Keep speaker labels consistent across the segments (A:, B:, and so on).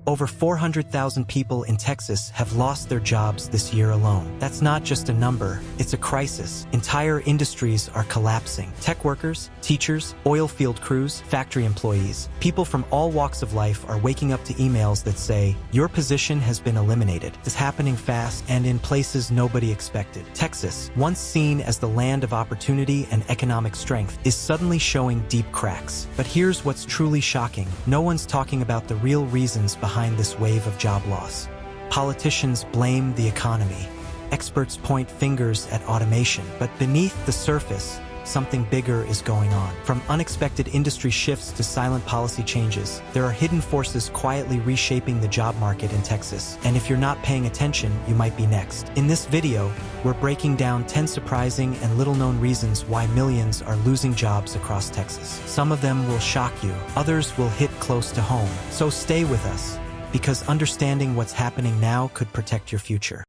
A: Over 400,000 people in Texas have lost their jobs this year alone. That's not just a number, it's a crisis. Entire industries are collapsing. Tech workers, teachers, oil field crews, factory employees, people from all walks of life are waking up to emails that say, "Your position has been eliminated." It's happening fast and in places nobody expected. Texas, once seen as the land of opportunity and economic strength, is suddenly showing deep cracks. But here's what's truly shocking. No one's talking about the real reasons behind this wave of job loss. Politicians blame the economy. Experts point fingers at automation. But beneath the surface, something bigger is going on. From unexpected industry shifts to silent policy changes, there are hidden forces quietly reshaping the job market in Texas. And if you're not paying attention, you might be next. In this video, we're breaking down 10 surprising and little-known reasons why millions are losing jobs across Texas. Some of them will shock you, others will hit close to home. So stay with us, because understanding what's happening now could protect your future.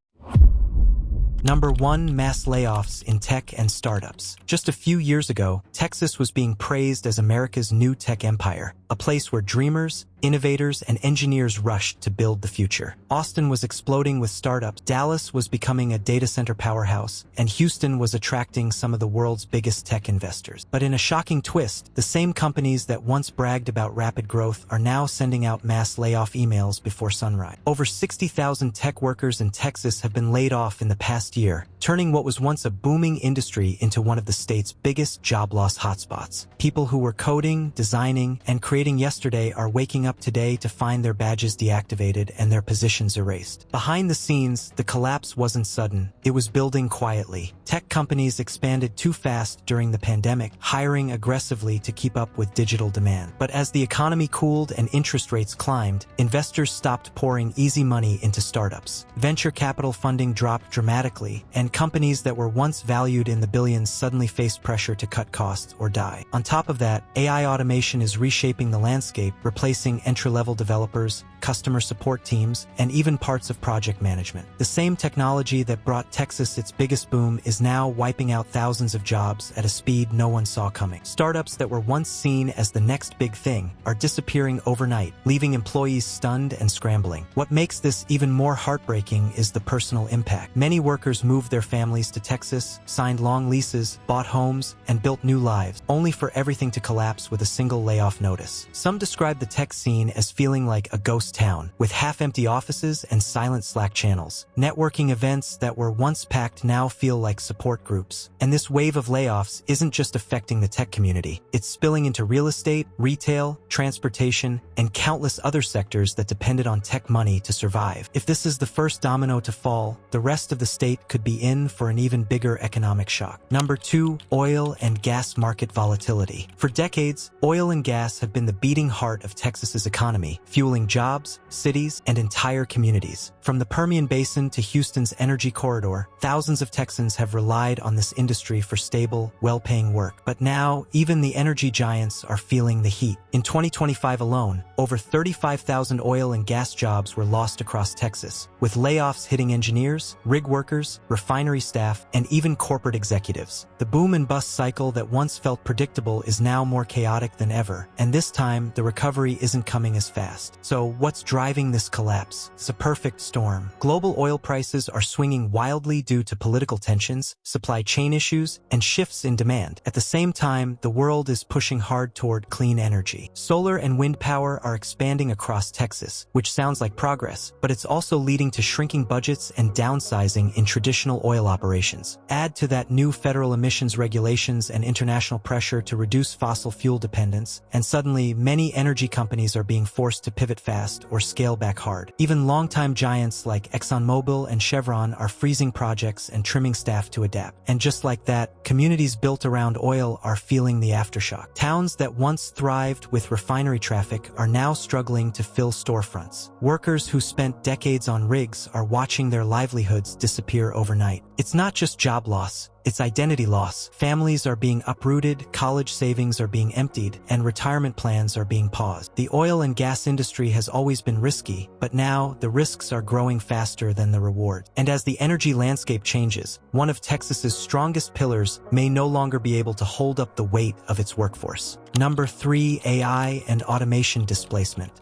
A: Number 1. Mass layoffs in tech and startups. Just a few years ago, Texas was being praised as America's new tech empire, a place where dreamers, innovators, and engineers rushed to build the future. Austin was exploding with startups, Dallas was becoming a data center powerhouse, and Houston was attracting some of the world's biggest tech investors. But in a shocking twist, the same companies that once bragged about rapid growth are now sending out mass layoff emails before sunrise. Over 60,000 tech workers in Texas have been laid off in the past year, turning what was once a booming industry into one of the state's biggest job loss hotspots. People who were coding, designing, and creating yesterday are waking up today to find their badges deactivated and their positions erased. Behind the scenes, the collapse wasn't sudden. It was building quietly. Tech companies expanded too fast during the pandemic, hiring aggressively to keep up with digital demand. But as the economy cooled and interest rates climbed, investors stopped pouring easy money into startups. Venture capital funding dropped dramatically, and companies that were once valued in the billions suddenly faced pressure to cut costs or die. On top of that, AI automation is reshaping the landscape, replacing entry-level developers, customer support teams, and even parts of project management. The same technology that brought Texas its biggest boom is now wiping out thousands of jobs at a speed no one saw coming. Startups that were once seen as the next big thing are disappearing overnight, leaving employees stunned and scrambling. What makes this even more heartbreaking is the personal impact. Many workers moved their families to Texas, signed long leases, bought homes, and built new lives, only for everything to collapse with a single layoff notice. Some describe the tech scene as feeling like a ghost town, with half-empty offices and silent Slack channels. Networking events that were once packed now feel like support groups. And this wave of layoffs isn't just affecting the tech community. It's spilling into real estate, retail, transportation, and countless other sectors that depended on tech money to survive. If this is the first domino to fall, the rest of the state could be in for an even bigger economic shock. Number 2. Oil and gas market volatility. For decades, oil and gas have been the beating heart of Texas's economy, fueling jobs, cities, and entire communities. From the Permian Basin to Houston's energy corridor, thousands of Texans have relied on this industry for stable, well-paying work. But now, even the energy giants are feeling the heat. In 2025 alone, over 35,000 oil and gas jobs were lost across Texas, with layoffs hitting engineers, rig workers, refinery staff, and even corporate executives. The boom and bust cycle that once felt predictable is now more chaotic than ever, and this time the recovery isn't coming as fast. So what's driving this collapse? It's a perfect storm. Global oil prices are swinging wildly due to political tensions, supply chain issues, and shifts in demand. At the same time, the world is pushing hard toward clean energy. Solar and wind power are expanding across Texas, which sounds like progress, but it's also leading to shrinking budgets and downsizing in traditional oil operations. Add to that new federal emissions regulations and international pressure to reduce fossil fuel dependence, and suddenly many energy companies are being forced to pivot fast or scale back hard. Even longtime giants like ExxonMobil and Chevron are freezing projects and trimming staff to adapt. And just like that, communities built around oil are feeling the aftershock. Towns that once thrived with refinery traffic are now struggling to fill storefronts. Workers who spent decades on rigs are watching their livelihoods disappear overnight. It's not just job loss, it's identity loss. Families are being uprooted, college savings are being emptied, and retirement plans are being paused. The oil and gas industry has always been risky, but now the risks are growing faster than the rewards. And as the energy landscape changes, one of Texas's strongest pillars may no longer be able to hold up the weight of its workforce. Number 3. AI and automation displacement.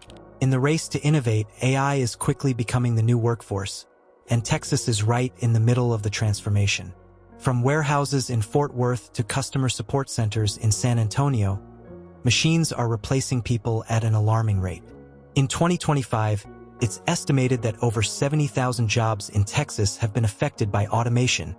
A: In the race to innovate, AI is quickly becoming the new workforce, and Texas is right in the middle of the transformation. From warehouses in Fort Worth to customer support centers in San Antonio, machines are replacing people at an alarming rate. In 2025, it's estimated that over 70,000 jobs in Texas have been affected by automation,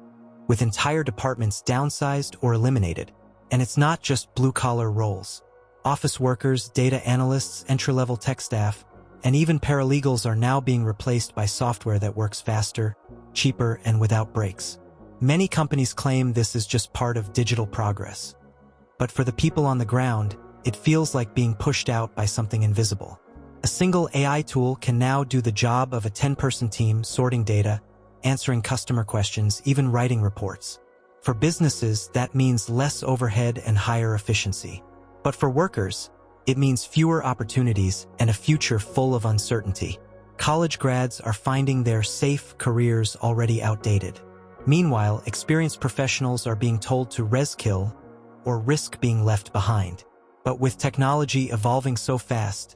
A: with entire departments downsized or eliminated. And it's not just blue-collar roles. Office workers, data analysts, entry-level tech staff, and even paralegals are now being replaced by software that works faster, cheaper, and without breaks. Many companies claim this is just part of digital progress. But for the people on the ground, it feels like being pushed out by something invisible. A single AI tool can now do the job of a 10-person team sorting data, answering customer questions, even writing reports. For businesses, that means less overhead and higher efficiency. But for workers, it means fewer opportunities and a future full of uncertainty. College grads are finding their safe careers already outdated. Meanwhile, experienced professionals are being told to res-kill or risk being left behind. But with technology evolving so fast,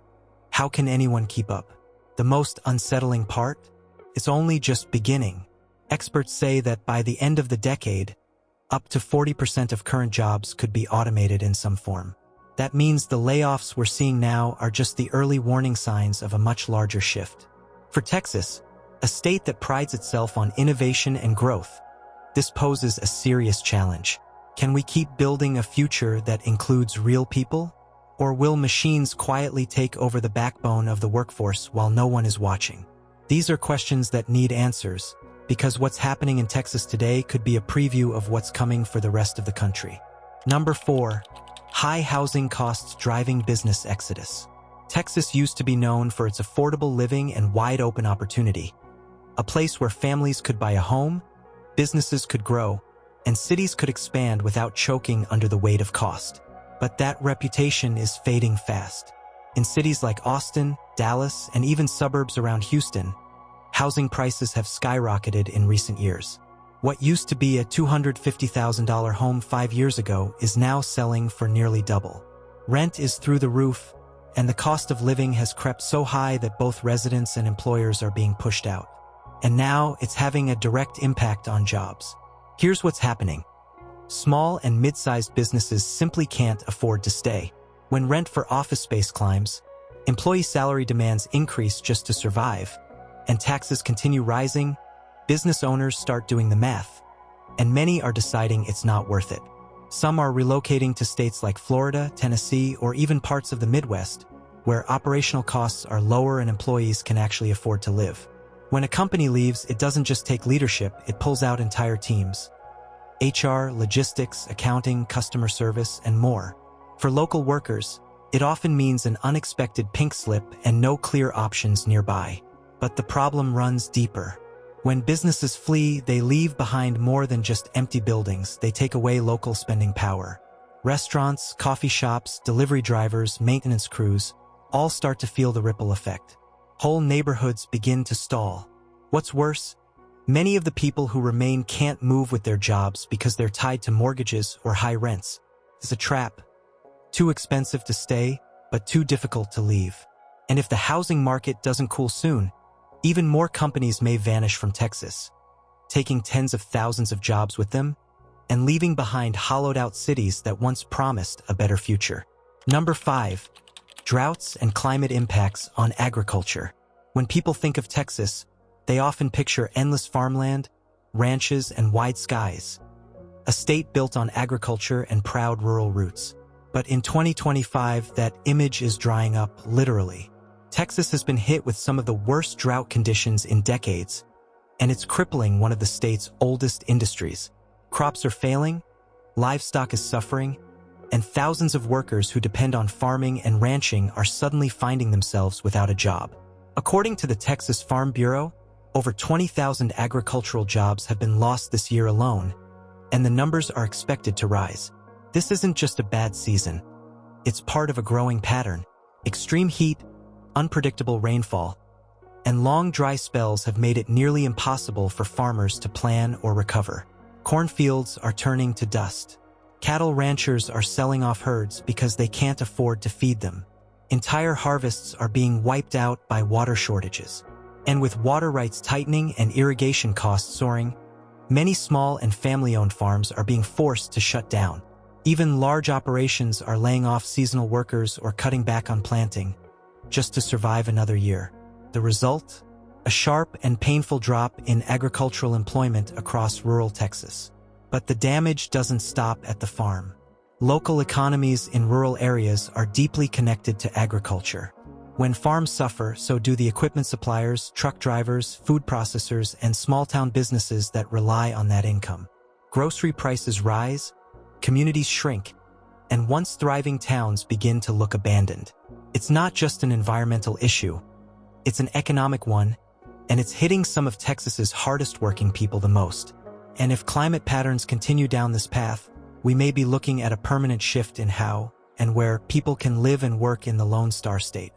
A: how can anyone keep up? The most unsettling part? It's only just beginning. Experts say that by the end of the decade, up to 40% of current jobs could be automated in some form. That means the layoffs we're seeing now are just the early warning signs of a much larger shift. For Texas, a state that prides itself on innovation and growth, this poses a serious challenge. Can we keep building a future that includes real people? Or will machines quietly take over the backbone of the workforce while no one is watching? These are questions that need answers, because what's happening in Texas today could be a preview of what's coming for the rest of the country. Number 4. High housing costs driving business exodus. Texas used to be known for its affordable living and wide-open opportunity, a place where families could buy a home, businesses could grow, and cities could expand without choking under the weight of cost. But that reputation is fading fast. In cities like Austin, Dallas, and even suburbs around Houston, housing prices have skyrocketed in recent years. What used to be a $250,000 home 5 years ago is now selling for nearly double. Rent is through the roof, and the cost of living has crept so high that both residents and employers are being pushed out. And now it's having a direct impact on jobs. Here's what's happening. Small and mid-sized businesses simply can't afford to stay. When rent for office space climbs, employee salary demands increase just to survive, and taxes continue rising, business owners start doing the math, and many are deciding it's not worth it. Some are relocating to states like Florida, Tennessee, or even parts of the Midwest, where operational costs are lower and employees can actually afford to live. When a company leaves, it doesn't just take leadership, it pulls out entire teams. HR, logistics, accounting, customer service, and more. For local workers, it often means an unexpected pink slip and no clear options nearby. But the problem runs deeper. When businesses flee, they leave behind more than just empty buildings. They take away local spending power. Restaurants, coffee shops, delivery drivers, maintenance crews all start to feel the ripple effect. Whole neighborhoods begin to stall. What's worse, many of the people who remain can't move with their jobs because they're tied to mortgages or high rents. It's a trap. Too expensive to stay, but too difficult to leave. And if the housing market doesn't cool soon, even more companies may vanish from Texas, taking tens of thousands of jobs with them and leaving behind hollowed-out cities that once promised a better future. Number 5. Droughts and climate impacts on agriculture. When people think of Texas, they often picture endless farmland, ranches, and wide skies, a state built on agriculture and proud rural roots. But in 2025, that image is drying up, literally. Texas has been hit with some of the worst drought conditions in decades, and it's crippling one of the state's oldest industries. Crops are failing, livestock is suffering, and thousands of workers who depend on farming and ranching are suddenly finding themselves without a job. According to the Texas Farm Bureau, over 20,000 agricultural jobs have been lost this year alone, and the numbers are expected to rise. This isn't just a bad season. It's part of a growing pattern. Extreme heat, unpredictable rainfall, and long dry spells have made it nearly impossible for farmers to plan or recover. Cornfields are turning to dust. Cattle ranchers are selling off herds because they can't afford to feed them. Entire harvests are being wiped out by water shortages. And with water rights tightening and irrigation costs soaring, many small and family-owned farms are being forced to shut down. Even large operations are laying off seasonal workers or cutting back on planting, just to survive another year. The result? A sharp and painful drop in agricultural employment across rural Texas. But the damage doesn't stop at the farm. Local economies in rural areas are deeply connected to agriculture. When farms suffer, so do the equipment suppliers, truck drivers, food processors, and small-town businesses that rely on that income. Grocery prices rise, communities shrink, and once thriving towns begin to look abandoned. It's not just an environmental issue, it's an economic one, and it's hitting some of Texas's hardest working people the most. And if climate patterns continue down this path, we may be looking at a permanent shift in how and where people can live and work in the Lone Star State.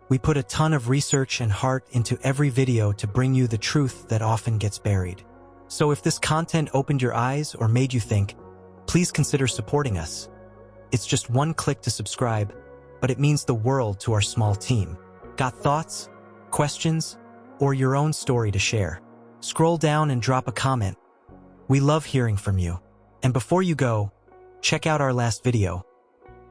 A: We put a ton of research and heart into every video to bring you the truth that often gets buried. So if this content opened your eyes or made you think, please consider supporting us. It's just one click to subscribe, but it means the world to our small team. Got thoughts, questions, or your own story to share? Scroll down and drop a comment. We love hearing from you. And before you go, check out our last video.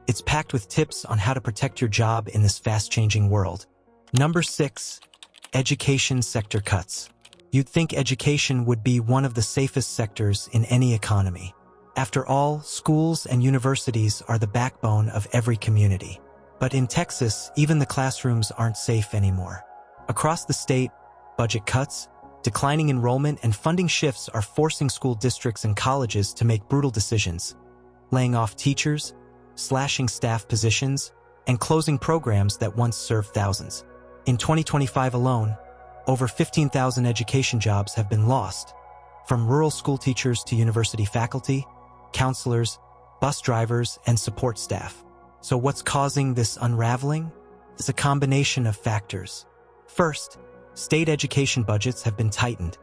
A: It's packed with tips on how to protect your job in this fast-changing world. Number 6. Education sector cuts. You'd think education would be one of the safest sectors in any economy. After all, schools and universities are the backbone of every community. But in Texas, even the classrooms aren't safe anymore. Across the state, budget cuts, declining enrollment, and funding shifts are forcing school districts and colleges to make brutal decisions, laying off teachers, slashing staff positions, and closing programs that once served thousands. In 2025 alone, over 15,000 education jobs have been lost, from rural school teachers to university faculty, counselors, bus drivers, and support staff. So what's causing this unraveling? It's a combination of factors. First, state education budgets have been tightened,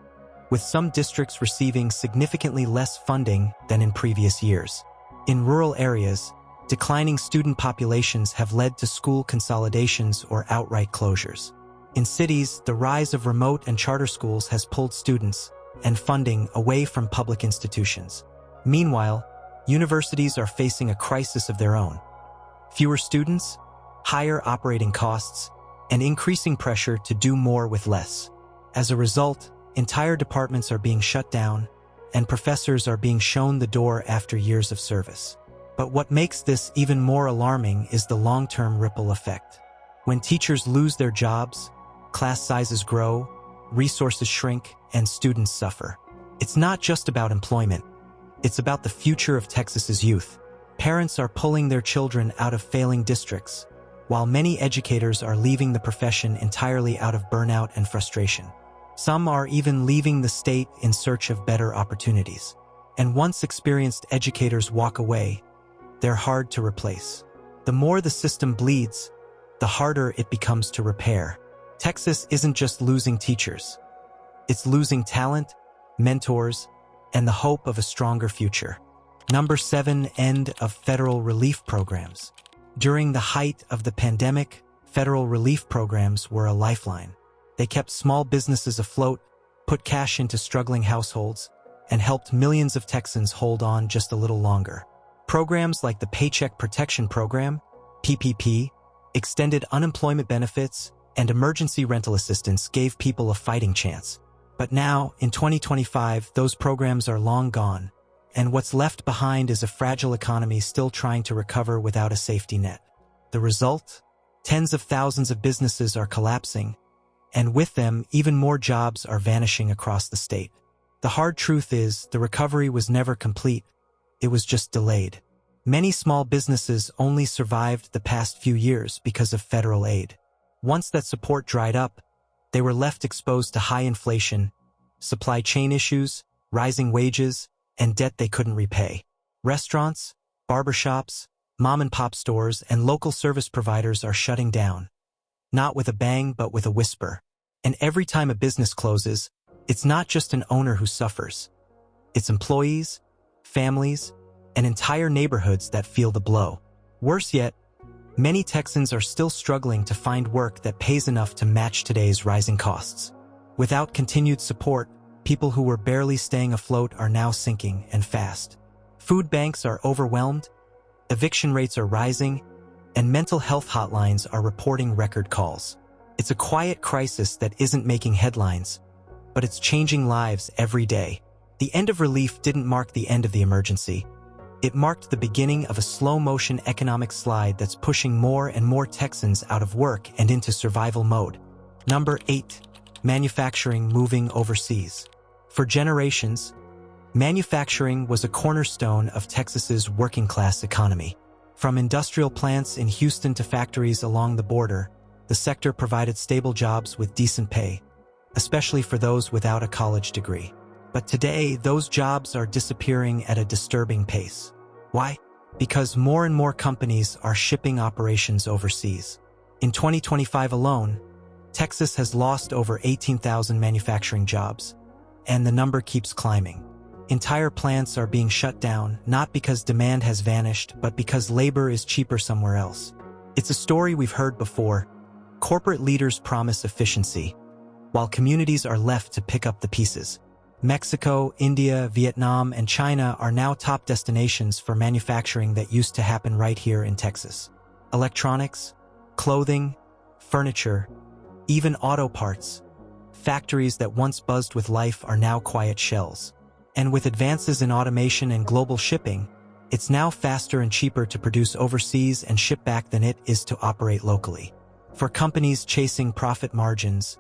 A: with some districts receiving significantly less funding than in previous years. In rural areas, declining student populations have led to school consolidations or outright closures. In cities, the rise of remote and charter schools has pulled students and funding away from public institutions. Meanwhile, universities are facing a crisis of their own. Fewer students, higher operating costs, and increasing pressure to do more with less. As a result, entire departments are being shut down, and professors are being shown the door after years of service. But what makes this even more alarming is the long-term ripple effect. When teachers lose their jobs, class sizes grow, resources shrink, and students suffer. It's not just about employment. It's about the future of Texas's youth. Parents are pulling their children out of failing districts, while many educators are leaving the profession entirely out of burnout and frustration. Some are even leaving the state in search of better opportunities. And once experienced educators walk away, they're hard to replace. The more the system bleeds, the harder it becomes to repair. Texas isn't just losing teachers. It's losing talent, mentors, and the hope of a stronger future. Number 7. End of federal relief programs. During the height of the pandemic, federal relief programs were a lifeline. They kept small businesses afloat, put cash into struggling households, and helped millions of Texans hold on just a little longer. Programs like the Paycheck Protection Program, PPP, extended unemployment benefits, and emergency rental assistance gave people a fighting chance. But now, in 2025, those programs are long gone, and what's left behind is a fragile economy still trying to recover without a safety net. The result? Tens of thousands of businesses are collapsing, and with them, even more jobs are vanishing across the state. The hard truth is, the recovery was never complete. It was just delayed. Many small businesses only survived the past few years because of federal aid. Once that support dried up, they were left exposed to high inflation, supply chain issues, rising wages, and debt they couldn't repay. Restaurants, barbershops, mom-and-pop stores, and local service providers are shutting down. Not with a bang, but with a whisper. And every time a business closes, it's not just an owner who suffers. It's employees, families, and entire neighborhoods that feel the blow. Worse yet, Many Texans are still struggling to find work that pays enough to match today's rising costs. Without continued support, people who were barely staying afloat are now sinking, and fast. Food banks are overwhelmed, eviction rates are rising, and mental health hotlines are reporting record calls. It's a quiet crisis that isn't making headlines, but it's changing lives every day. The end of relief didn't mark the end of the emergency. It marked the beginning of a slow-motion economic slide that's pushing more and more Texans out of work and into survival mode. Number 8. Manufacturing moving overseas. For generations, manufacturing was a cornerstone of Texas's working-class economy. From industrial plants in Houston to factories along the border, the sector provided stable jobs with decent pay, especially for those without a college degree. But today, those jobs are disappearing at a disturbing pace. Why? Because more and more companies are shipping operations overseas. In 2025 alone, Texas has lost over 18,000 manufacturing jobs, and the number keeps climbing. Entire plants are being shut down, not because demand has vanished, but because labor is cheaper somewhere else. It's a story we've heard before. Corporate leaders promise efficiency, while communities are left to pick up the pieces. Mexico, India, Vietnam, and China are now top destinations for manufacturing that used to happen right here in Texas. Electronics, clothing, furniture, even auto parts. Factories that once buzzed with life are now quiet shells. And with advances in automation and global shipping, it's now faster and cheaper to produce overseas and ship back than it is to operate locally. For companies chasing profit margins,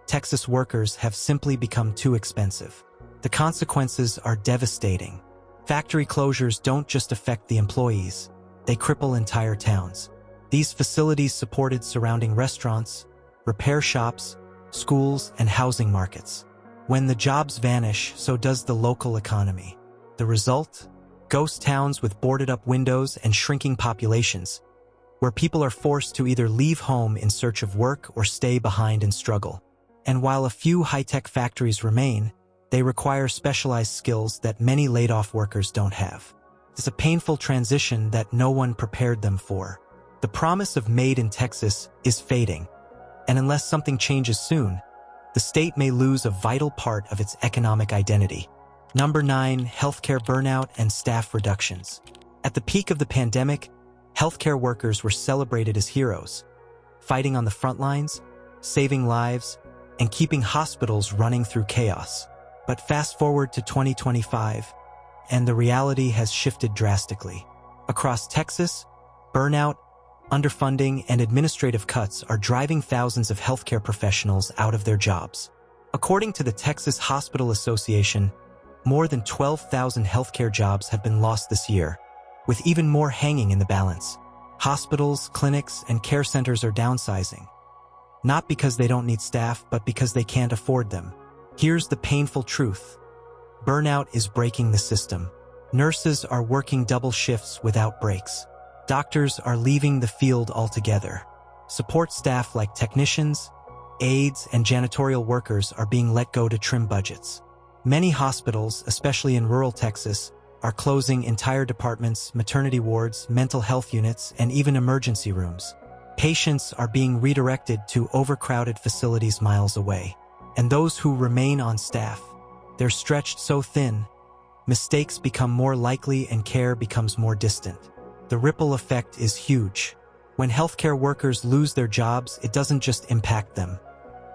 A: Texas workers have simply become too expensive. The consequences are devastating. Factory closures don't just affect the employees, they cripple entire towns. These facilities supported surrounding restaurants, repair shops, schools, and housing markets. When the jobs vanish, so does the local economy. The result? Ghost towns with boarded-up windows and shrinking populations, where people are forced to either leave home in search of work or stay behind and struggle. And while a few high-tech factories remain, they require specialized skills that many laid-off workers don't have. It's a painful transition that no one prepared them for. The promise of Made in Texas is fading, and unless something changes soon, the state may lose a vital part of its economic identity. Number 9. Healthcare burnout and staff reductions. At the peak of the pandemic, healthcare workers were celebrated as heroes, fighting on the front lines, saving lives, and keeping hospitals running through chaos. But fast forward to 2025, and the reality has shifted drastically. Across Texas, burnout, underfunding, and administrative cuts are driving thousands of healthcare professionals out of their jobs. According to the Texas Hospital Association, more than 12,000 healthcare jobs have been lost this year, with even more hanging in the balance. Hospitals, clinics, and care centers are downsizing, not because they don't need staff, but because they can't afford them. Here's the painful truth. Burnout is breaking the system. Nurses are working double shifts without breaks. Doctors are leaving the field altogether. Support staff like technicians, aides, and janitorial workers are being let go to trim budgets. Many hospitals, especially in rural Texas, are closing entire departments, maternity wards, mental health units, and even emergency rooms. Patients are being redirected to overcrowded facilities miles away. And those who remain on staff, they're stretched so thin, mistakes become more likely and care becomes more distant. The ripple effect is huge. When healthcare workers lose their jobs, it doesn't just impact them.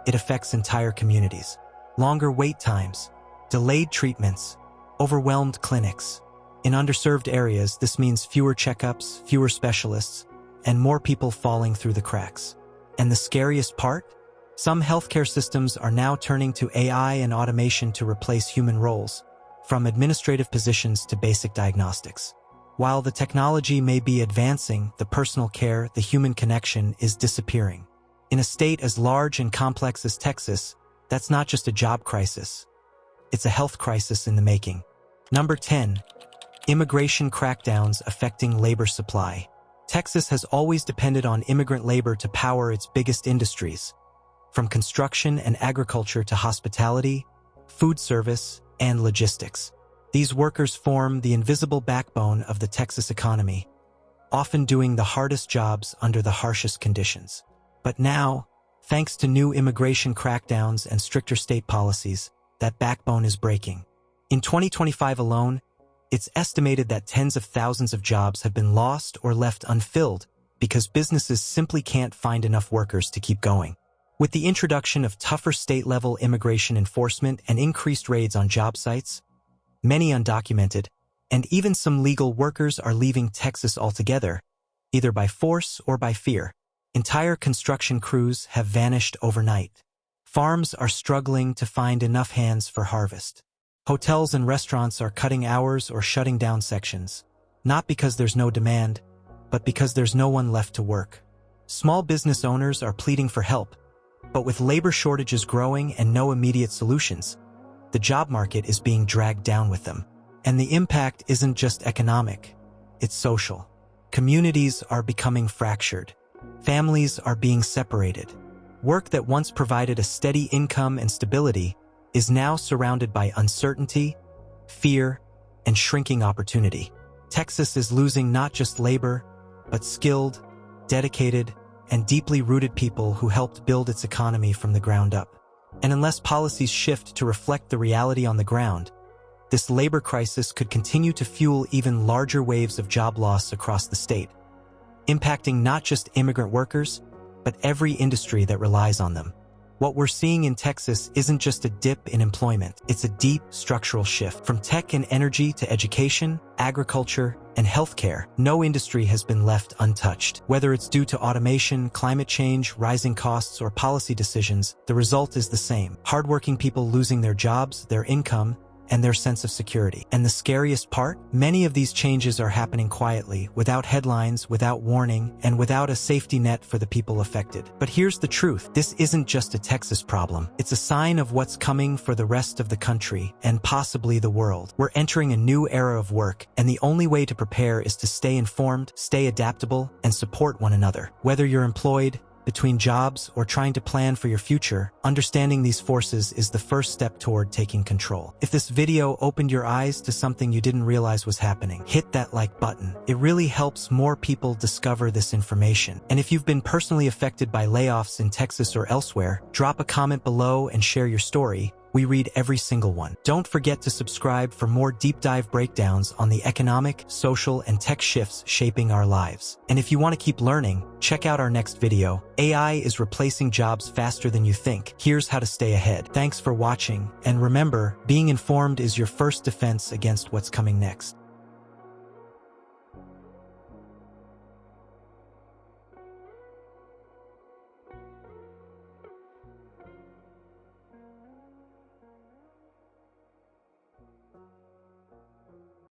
A: It affects entire communities. Longer wait times, delayed treatments, overwhelmed clinics. In underserved areas, this means fewer checkups, fewer specialists, and more people falling through the cracks. And the scariest part? Some healthcare systems are now turning to AI and automation to replace human roles, from administrative positions to basic diagnostics. While the technology may be advancing, the personal care, the human connection is disappearing. In a state as large and complex as Texas, that's not just a job crisis. It's a health crisis in the making. Number 10. Immigration crackdowns affecting labor supply. Texas has always depended on immigrant labor to power its biggest industries, from construction and agriculture to hospitality, food service, and logistics. These workers form the invisible backbone of the Texas economy. often doing the hardest jobs under the harshest conditions. But now, thanks to new immigration crackdowns and stricter state policies, that backbone is breaking. In 2025 alone, it's estimated that tens of thousands of jobs have been lost or left unfilled because businesses simply can't find enough workers to keep going. With the introduction of tougher state-level immigration enforcement and increased raids on job sites, many undocumented, and even some legal workers are leaving Texas altogether, either by force or by fear. Entire construction crews have vanished overnight. Farms are struggling to find enough hands for harvest. Hotels and restaurants are cutting hours or shutting down sections, not because there's no demand, but because there's no one left to work. Small business owners are pleading for help, but with labor shortages growing and no immediate solutions, the job market is being dragged down with them. And the impact isn't just economic, it's social. Communities are becoming fractured. Families are being separated. Work that once provided a steady income and stability is now surrounded by uncertainty, fear, and shrinking opportunity. Texas is losing not just labor, but skilled, dedicated, and deeply rooted people who helped build its economy from the ground up. And unless policies shift to reflect the reality on the ground, this labor crisis could continue to fuel even larger waves of job loss across the state, impacting not just immigrant workers, but every industry that relies on them. What we're seeing in Texas isn't just a dip in employment, it's a deep structural shift. From tech and energy to education, agriculture, and healthcare, no industry has been left untouched. Whether it's due to automation, climate change, rising costs, or policy decisions, the result is the same. Hardworking people losing their jobs, their income, and their sense of security. And the scariest part? Many of these changes are happening quietly, without headlines, without warning, and without a safety net for the people affected. But here's the truth. This isn't just a Texas problem. It's a sign of what's coming for the rest of the country, and possibly the world. We're entering a new era of work, and the only way to prepare is to stay informed, stay adaptable, and support one another. Whether you're employed, between jobs, or trying to plan for your future, understanding these forces is the first step toward taking control. If this video opened your eyes to something you didn't realize was happening, hit that like button. It really helps more people discover this information. And if you've been personally affected by layoffs in Texas or elsewhere, drop a comment below and share your story. We read every single one. Don't forget to subscribe for more deep dive breakdowns on the economic, social, and tech shifts shaping our lives. And if you want to keep learning, check out our next video. AI is replacing jobs faster than you think. Here's how to stay ahead. Thanks for watching, and remember, being informed is your first defense against what's coming next.